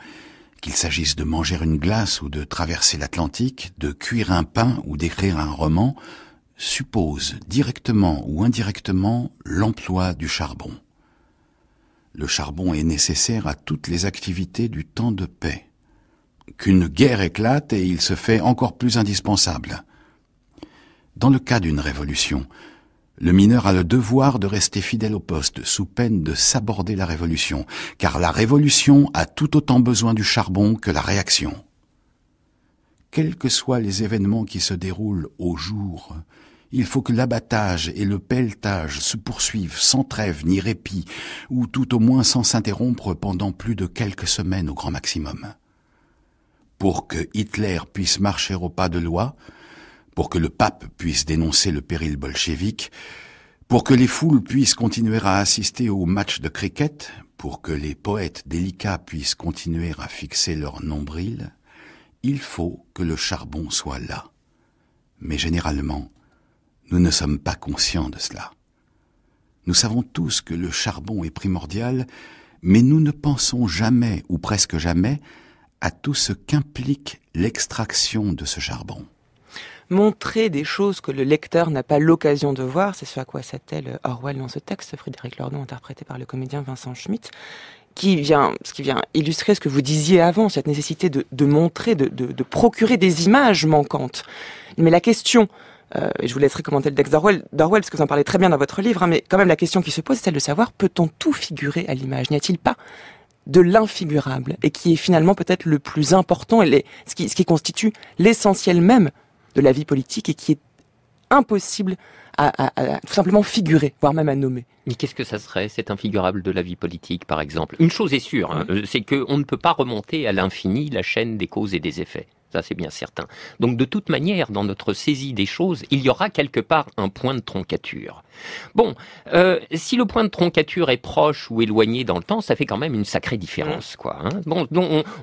qu'il s'agisse de manger une glace ou de traverser l'Atlantique, de cuire un pain ou d'écrire un roman, suppose directement ou indirectement l'emploi du charbon. Le charbon est nécessaire à toutes les activités du temps de paix. Qu'une guerre éclate et il se fait encore plus indispensable. Dans le cas d'une révolution, le mineur a le devoir de rester fidèle au poste, sous peine de saborder la révolution, car la révolution a tout autant besoin du charbon que la réaction. Quels que soient les événements qui se déroulent au jour, il faut que l'abattage et le pelletage se poursuivent sans trêve ni répit, ou tout au moins sans s'interrompre pendant plus de quelques semaines au grand maximum. Pour que Hitler puisse marcher au pas de loi, pour que le pape puisse dénoncer le péril bolchevique, pour que les foules puissent continuer à assister aux matchs de cricket, pour que les poètes délicats puissent continuer à fixer leur nombril, il faut que le charbon soit là. Mais généralement, nous ne sommes pas conscients de cela. Nous savons tous que le charbon est primordial, mais nous ne pensons jamais, ou presque jamais, à tout ce qu'implique l'extraction de ce charbon. Montrer des choses que le lecteur n'a pas l'occasion de voir, c'est ce à quoi s'attelle Orwell dans ce texte, Frédéric Lordon, interprété par le comédien Vincent Schmitt, ce qui vient illustrer ce que vous disiez avant, cette nécessité de montrer, de procurer des images manquantes. Mais la question, et je vous laisserai commenter le texte d'Orwell, parce que vous en parlez très bien dans votre livre, mais quand même la question qui se pose, c'est celle de savoir, peut-on tout figurer à l'image? N'y a-t-il pas de l'infigurable, et qui est finalement peut-être le plus important, et ce qui constitue l'essentiel même de la vie politique, et qui est impossible à tout simplement figurer, voire même à nommer. Mais qu'est-ce que ça serait, cet infigurable de la vie politique, par exemple? Une chose est sûre, c'est qu'on ne peut pas remonter à l'infini la chaîne des causes et des effets. Ça, c'est bien certain. Donc, de toute manière, dans notre saisie des choses, il y aura quelque part un point de troncature. Bon, si le point de troncature est proche ou éloigné dans le temps, ça fait quand même une sacrée différence, quoi. Hein. Bon,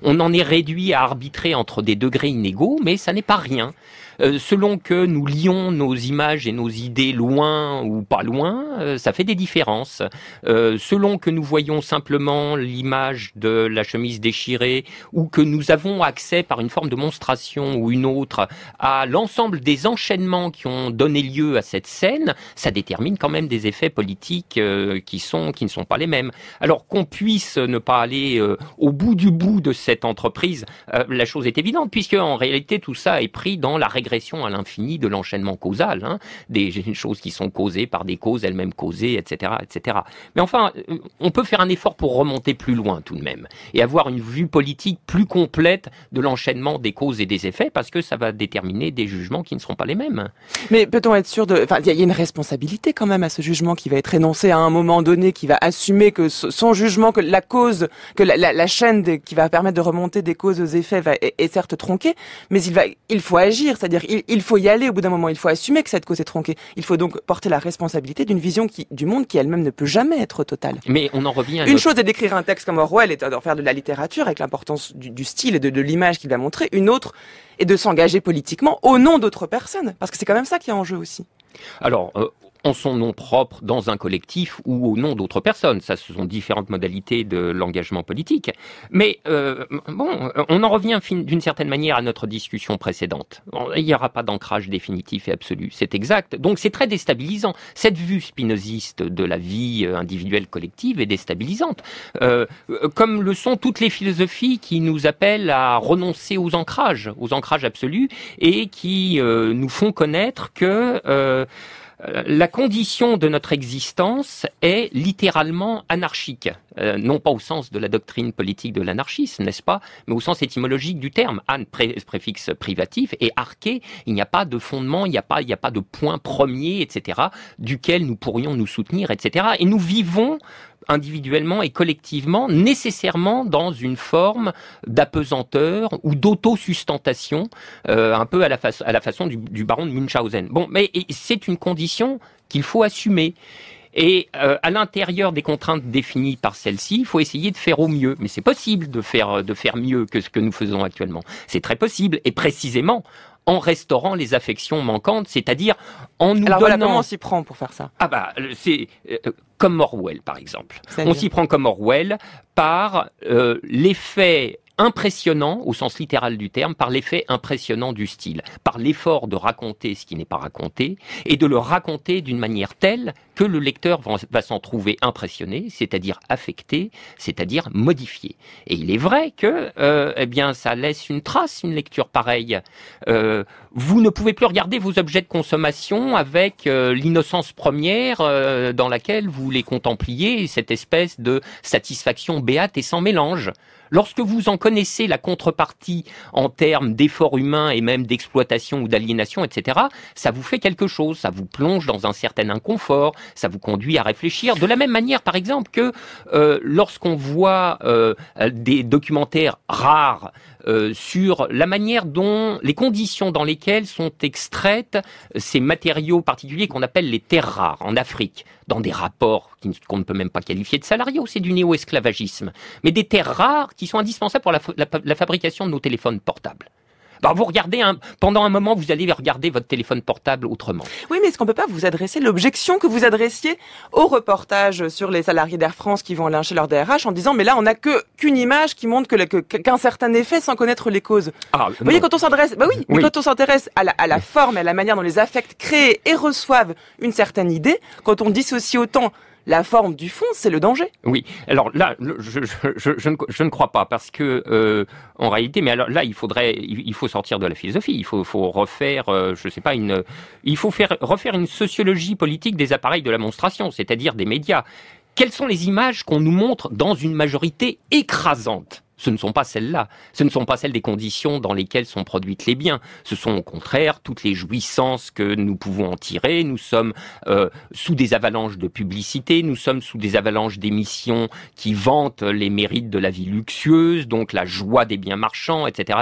on en est réduit à arbitrer entre des degrés inégaux, mais ça n'est pas rien. Selon que nous lions nos images et nos idées loin ou pas loin, ça fait des différences. Selon que nous voyons simplement l'image de la chemise déchirée ou que nous avons accès par une forme de monstration ou une autre à l'ensemble des enchaînements qui ont donné lieu à cette scène, ça détermine quand même des effets politiques qui ne sont pas les mêmes. Alors qu'on puisse ne pas aller au bout du bout de cette entreprise, la chose est évidente, puisque en réalité tout ça est pris dans la régression à l'infini de l'enchaînement causal, hein, des choses qui sont causées par des causes elles-mêmes causées, etc., etc. Mais enfin, on peut faire un effort pour remonter plus loin tout de même, et avoir une vue politique plus complète de l'enchaînement des causes et des effets, parce que ça va déterminer des jugements qui ne seront pas les mêmes. Mais peut-on être sûr enfin, il y a une responsabilité quand même à ce jugement qui va être énoncé à un moment donné, qui va assumer que son jugement, que la cause, que la chaîne qui va permettre de remonter des causes aux effets est certes tronquée, mais il faut agir, c'est-à-dire il faut y aller au bout d'un moment, il faut assumer que cette cause est tronquée. Il faut donc porter la responsabilité d'une vision du monde qui elle-même ne peut jamais être totale. Mais on en revient à une chose est d'écrire un texte comme Orwell et d'en faire de la littérature avec l'importance du style et de l'image qu'il va montrer. Une autre est de s'engager politiquement au nom d'autres personnes, parce que c'est quand même ça qui est en jeu aussi. Alors, en son nom propre dans un collectif ou au nom d'autres personnes. Ça, ce sont différentes modalités de l'engagement politique. Mais on en revient d'une certaine manière à notre discussion précédente. Il n'y aura pas d'ancrage définitif et absolu, c'est exact. Donc c'est très déstabilisant. Cette vue spinoziste de la vie individuelle collective est déstabilisante. Comme le sont toutes les philosophies qui nous appellent à renoncer aux ancrages absolus, et qui nous font connaître que la condition de notre existence est littéralement anarchique. Non pas au sens de la doctrine politique de l'anarchisme, n'est-ce pas, mais au sens étymologique du terme. An, préfixe privatif, et arché, il n'y a pas de fondement, il n'y a pas de point premier, etc., duquel nous pourrions nous soutenir, etc. Et nous vivons individuellement et collectivement, nécessairement dans une forme d'apesanteur ou d'autosustentation, un peu à la façon du baron de Munchausen. Bon, mais c'est une condition qu'il faut assumer. Et à l'intérieur des contraintes définies par celle-ci, il faut essayer de faire au mieux. Mais c'est possible de faire mieux que ce que nous faisons actuellement. C'est très possible. Et précisément, en restaurant les affections manquantes, c'est-à-dire en nous Alors donnant... voilà, comment on s'y prend pour faire ça? Ah bah, c'est comme Orwell, par exemple. On s'y prend comme Orwell par l'effet impressionnant, au sens littéral du terme, par l'effet impressionnant du style, par l'effort de raconter ce qui n'est pas raconté, et de le raconter d'une manière telle que le lecteur va s'en trouver impressionné, c'est-à-dire affecté, c'est-à-dire modifié. Et il est vrai que, eh bien, ça laisse une trace, une lecture pareille. Vous ne pouvez plus regarder vos objets de consommation avec l'innocence première dans laquelle vous les contempliez, cette espèce de satisfaction béate et sans mélange. Lorsque vous en connaissez la contrepartie en termes d'efforts humains et même d'exploitation ou d'aliénation, etc., ça vous fait quelque chose, ça vous plonge dans un certain inconfort, ça vous conduit à réfléchir. De la même manière, par exemple, que lorsqu'on voit des documentaires rares sur la manière dont, les conditions dans lesquelles sont extraites ces matériaux particuliers qu'on appelle les terres rares en Afrique, dans des rapports qu'on ne peut même pas qualifier de salariaux, c'est du néo-esclavagisme, mais des terres rares qui sont indispensables pour la fabrication de nos téléphones portables. Bah, vous regardez pendant un moment, vous allez regarder votre téléphone portable autrement. Oui, mais est-ce qu'on peut pas vous adresser l'objection que vous adressiez au reportage sur les salariés d'Air France qui vont lyncher leur DRH en disant mais là on n'a qu'une image qui montre qu'un certain effet sans connaître les causes. Vous voyez, quand on s'adresse, mais quand on s'intéresse à la forme et à la manière dont les affects créent et reçoivent une certaine idée, quand on dissocie autant la forme du fond, c'est le danger. Oui. Alors là, je ne crois pas, parce que en réalité, mais alors là, il faut sortir de la philosophie. Il faut refaire, il faut refaire une sociologie politique des appareils de la monstration, c'est-à-dire des médias. Quelles sont les images qu'on nous montre dans une majorité écrasante ? Ce ne sont pas celles-là. Ce ne sont pas celles des conditions dans lesquelles sont produites les biens. Ce sont au contraire toutes les jouissances que nous pouvons en tirer. Nous sommes sous des avalanches de publicité, nous sommes sous des avalanches d'émissions qui vantent les mérites de la vie luxueuse, donc la joie des biens marchands, etc.,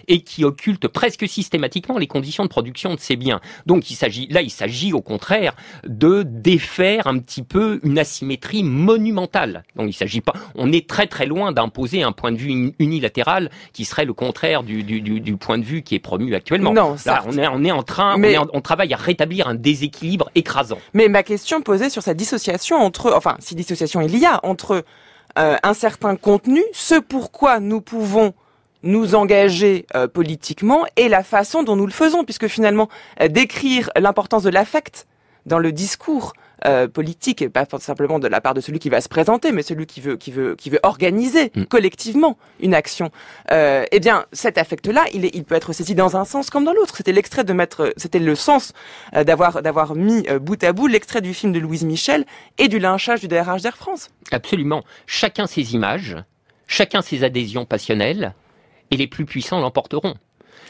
et qui occultent presque systématiquement les conditions de production de ces biens. Donc il s'agit au contraire de défaire un petit peu une asymétrie monumentale. Donc il s'agit pas, on est très très loin d'imposer un point de vue unilatéral qui serait le contraire du point de vue qui est promu actuellement. Non, là, on travaille à rétablir un déséquilibre écrasant. Mais ma question posait sur cette dissociation si dissociation il y a, entre un certain contenu, ce pourquoi nous pouvons nous engager politiquement et la façon dont nous le faisons, puisque finalement, décrire l'importance de l'affect dans le discours politique, et pas simplement de la part de celui qui va se présenter, mais celui qui veut organiser collectivement une action. Eh bien, cet affect-là, il peut être saisi dans un sens comme dans l'autre. C'était le sens d'avoir mis bout à bout l'extrait du film de Louise Michel et du lynchage du DRH d'Air France. Absolument. Chacun ses images, chacun ses adhésions passionnelles, et les plus puissants l'emporteront.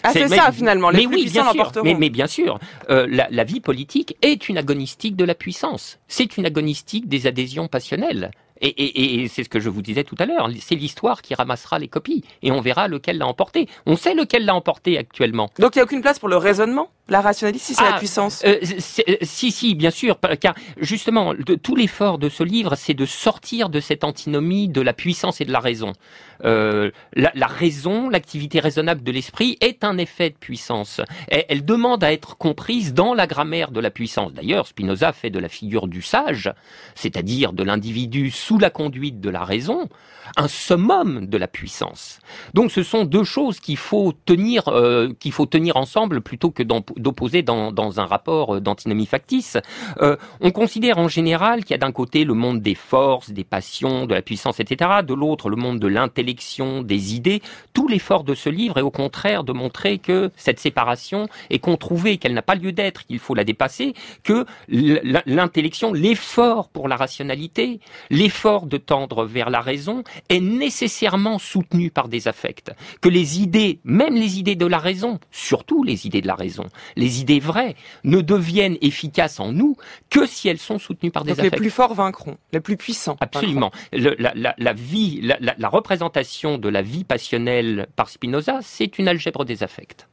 Ah, c'est ça, finalement, les plus puissants l'emporteront. Mais bien sûr, la vie politique est une agonistique de la puissance. C'est une agonistique des adhésions passionnelles. Et c'est ce que je vous disais tout à l'heure, c'est l'histoire qui ramassera les copies, et on verra lequel l'a emporté. On sait lequel l'a emporté actuellement. Donc il n'y a aucune place pour le raisonnement, la rationalité, si c'est la puissance. Si, bien sûr, car justement, tout l'effort de ce livre, c'est de sortir de cette antinomie de la puissance et de la raison. La raison, l'activité raisonnable de l'esprit est un effet de puissance. Elle demande à être comprise dans la grammaire de la puissance. D'ailleurs, Spinoza fait de la figure du sage, c'est-à-dire de l'individu sous la conduite de la raison, un summum de la puissance. Donc ce sont deux choses qu'il faut tenir ensemble plutôt que d'opposer dans un rapport d'antinomie factice. On considère en général qu'il y a d'un côté le monde des forces, des passions, de la puissance, etc., de l'autre le monde de l'intellection, des idées. Tout l'effort de ce livre est au contraire de montrer que cette séparation est controuvée, qu'elle n'a pas lieu d'être, qu'il faut la dépasser, que l'intellection, l'effort pour la rationalité, l'effort de tendre vers la raison est nécessairement soutenu par des affects. Que les idées, même les idées de la raison, surtout les idées de la raison, les idées vraies, ne deviennent efficaces en nous que si elles sont soutenues par des affects. Les plus forts vaincront, les plus puissants. Absolument. La représentation de la vie passionnelle par Spinoza, c'est une algèbre des affects.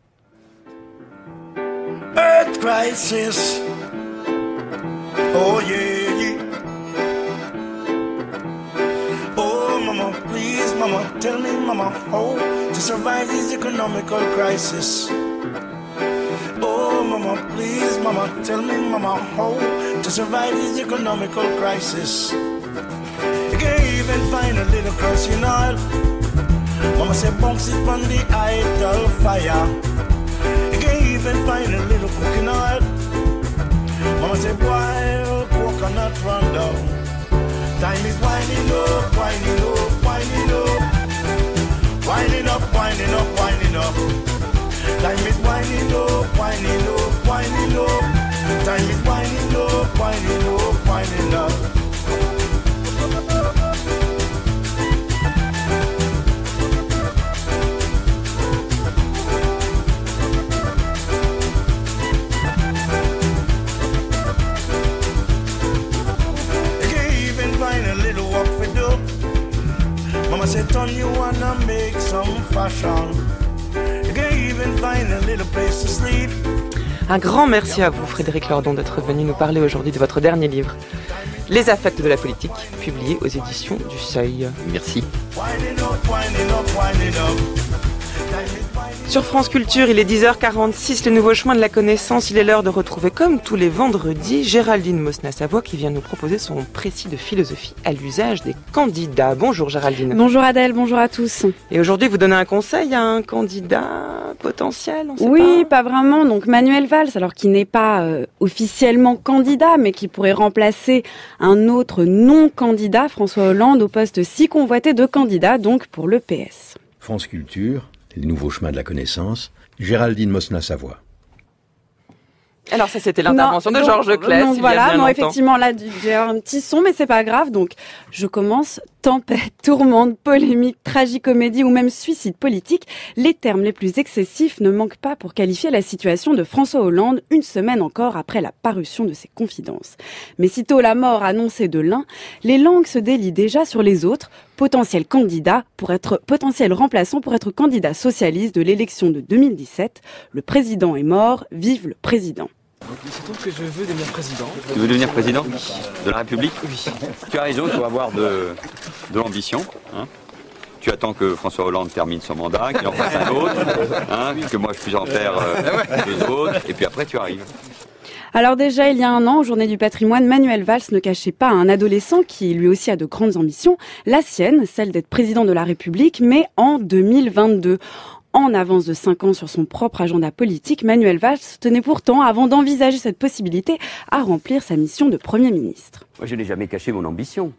Earth crisis. Oh yeah, yeah. mama, tell me, mama, how to survive this economical crisis. Oh, mama, please, mama, tell me, mama, how to survive this economical crisis. You can't even find a little kerosene oil. Mama say bounce it on the idle fire. You can't even find a little cooking oil. Mama say boil coconut run down. Time is winding up, winding up, winding up. Winding up, winding up, winding up. Time is winding up, winding up, winding up. Time is winding up, winding up, winding up. Mama said, Ton, you wanna make some fashion. You can even find a little place to sleep. Un grand merci à vous, Frédéric Lordon, d'être venu nous parler aujourd'hui de votre dernier livre, Les affects de la politique, publié aux éditions du Seuil. Merci. Sur France Culture, il est 10h46, le nouveau chemin de la connaissance. Il est l'heure de retrouver, comme tous les vendredis, Géraldine Mosna-Savoie qui vient nous proposer son précis de philosophie à l'usage des candidats. Bonjour Géraldine. Bonjour Adèle, bonjour à tous. Et aujourd'hui, vous donnez un conseil à un candidat potentiel, on sait Oui, pas vraiment. Donc Manuel Valls, alors qui n'est pas officiellement candidat, mais qui pourrait remplacer un autre non-candidat, François Hollande, au poste si convoité de candidat, donc pour le PS. France Culture, les nouveaux chemins de la connaissance, Géraldine Mosna-Savoie. Alors ça, c'était l'intervention de Georges Claes. Donc voilà, non, effectivement, là, j'ai un petit son, mais c'est pas grave. Donc, je commence. Tempête, tourmente, polémique, tragicomédie ou même suicide politique, les termes les plus excessifs ne manquent pas pour qualifier la situation de François Hollande une semaine encore après la parution de ses confidences. Mais sitôt la mort annoncée de l'un, les langues se délient déjà sur les autres, potentiels remplaçants pour être candidat socialiste de l'élection de 2017. Le président est mort, vive le président. Il se trouve que je veux devenir président. Tu veux devenir président de la République? Oui. Tu as raison, il faut avoir de l'ambition. Hein. Tu attends que François Hollande termine son mandat, qu'il en fasse un autre, hein, que moi je puisse en faire deux autres, et puis après tu arrives. Alors déjà, il y a un an, aux Journées du patrimoine, Manuel Valls ne cachait pas à un adolescent qui lui aussi a de grandes ambitions, la sienne, celle d'être président de la République, mais en 2022. En avance de 5 ans sur son propre agenda politique, Manuel Valls tenait pourtant, avant d'envisager cette possibilité, à remplir sa mission de Premier ministre. Moi, je n'ai jamais caché mon ambition.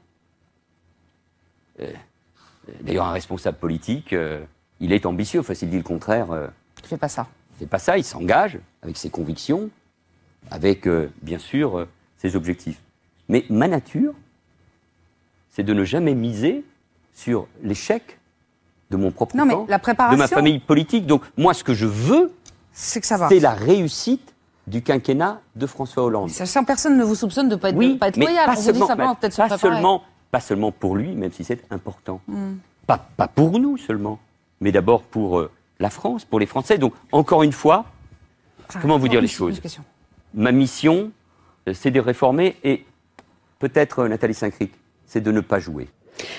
D'ailleurs, un responsable politique, il est ambitieux. Enfin, s'il dit le contraire... il fait pas ça. Il fait pas ça, il s'engage avec ses convictions, avec, bien sûr, ses objectifs. Mais ma nature, c'est de ne jamais miser sur l'échec de mon propre camp, de ma famille politique. Donc, moi, ce que je veux, c'est que ça va. C'est la réussite du quinquennat de François Hollande. Sachant personne ne vous soupçonne de ne pas être loyal. On vous dit simplement peut-être se préparer. Pas seulement pour lui, même si c'est important. Pas pour nous seulement, mais d'abord pour la France, pour les Français. Donc, encore une fois, comment vous dire les choses? Ma mission, c'est de réformer et peut-être, Nathalie Saint-Cric, c'est de ne pas jouer.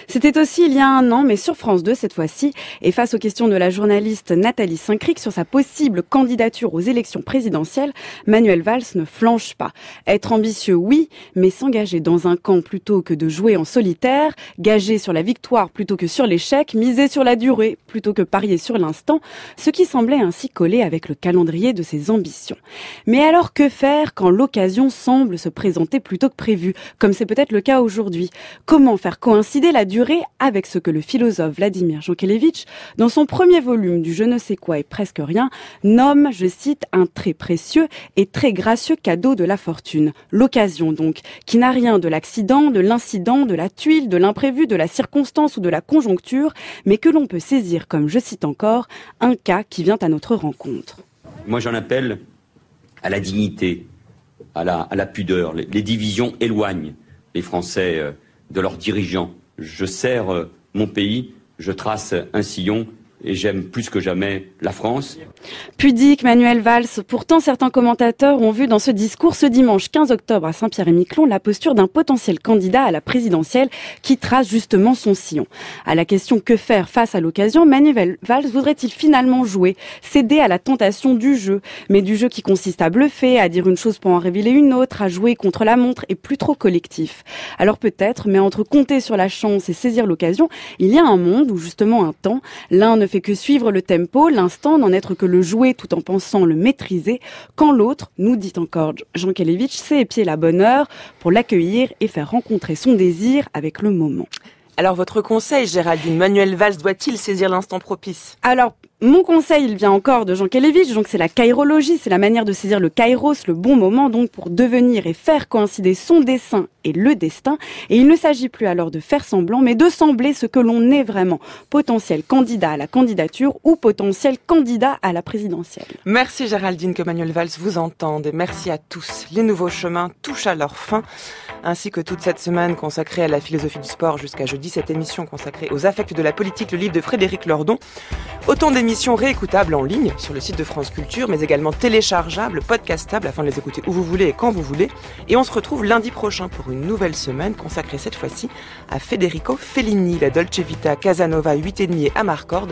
C'était aussi il y a un an, mais sur France 2 cette fois-ci, et face aux questions de la journaliste Nathalie Saint-Cric sur sa possible candidature aux élections présidentielles, Manuel Valls ne flanche pas. Être ambitieux, oui, mais s'engager dans un camp plutôt que de jouer en solitaire, gager sur la victoire plutôt que sur l'échec, miser sur la durée plutôt que parier sur l'instant, ce qui semblait ainsi coller avec le calendrier de ses ambitions. Mais alors que faire quand l'occasion semble se présenter plutôt que prévu, comme c'est peut-être le cas aujourd'hui? Comment faire coïncider la durée avec ce que le philosophe Vladimir Jankélévitch, dans son premier volume du Je ne sais quoi et presque rien, nomme, je cite, un très précieux et très gracieux cadeau de la fortune. L'occasion donc, qui n'a rien de l'accident, de l'incident, de la tuile, de l'imprévu, de la circonstance ou de la conjoncture, mais que l'on peut saisir comme, je cite encore, un cas qui vient à notre rencontre. Moi j'en appelle à la dignité, à la pudeur. Les divisions éloignent les Français de leurs dirigeants. Je sers mon pays, je trace un sillon et j'aime plus que jamais la France. Pudique, Manuel Valls. Pourtant, certains commentateurs ont vu dans ce discours ce dimanche 15 octobre à Saint-Pierre-et-Miquelon la posture d'un potentiel candidat à la présidentielle qui trace justement son sillon. À la question que faire face à l'occasion, Manuel Valls voudrait-il finalement jouer, céder à la tentation du jeu, mais du jeu qui consiste à bluffer, à dire une chose pour en révéler une autre, à jouer contre la montre et plus trop collectif. Alors peut-être, mais entre compter sur la chance et saisir l'occasion, il y a un monde où justement un temps, l'un ne fait que suivre le tempo, l'instant n'en être que le jouer tout en pensant le maîtriser, quand l'autre, nous dit encore Jean Kelevitch, sait épier la bonne heure pour l'accueillir et faire rencontrer son désir avec le moment. Alors votre conseil, Géraldine, Manuel Valls doit-il saisir l'instant propice ? Alors, mon conseil, il vient encore de Jean Kelevitch, donc c'est la kairologie, c'est la manière de saisir le kairos, le bon moment, donc pour devenir et faire coïncider son dessein et le destin. Et il ne s'agit plus alors de faire semblant, mais de sembler ce que l'on est vraiment, potentiel candidat à la candidature ou potentiel candidat à la présidentielle. Merci Géraldine, que Manuel Valls vous entende, et merci à tous. Les nouveaux chemins touchent à leur fin, ainsi que toute cette semaine consacrée à la philosophie du sport jusqu'à jeudi, cette émission consacrée aux affects de la politique, le livre de Frédéric Lordon. Autant d'émissions réécoutables en ligne sur le site de France Culture, mais également téléchargeables, podcastables, afin de les écouter où vous voulez et quand vous voulez. Et on se retrouve lundi prochain pour une nouvelle semaine consacrée cette fois-ci à Federico Fellini, la Dolce Vita, Casanova, 8,5 et Amarcord.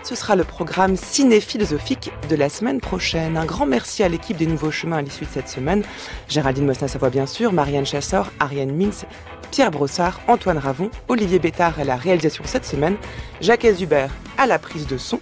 Ce sera le programme ciné-philosophique de la semaine prochaine. Un grand merci à l'équipe des Nouveaux Chemins à l'issue de cette semaine. Géraldine Mosna-Savoie bien sûr, Marianne Chassor, Ariane Mintz, Pierre Brossard, Antoine Ravon, Olivier Bétard à la réalisation cette semaine, Jacques Hubert à la prise de son.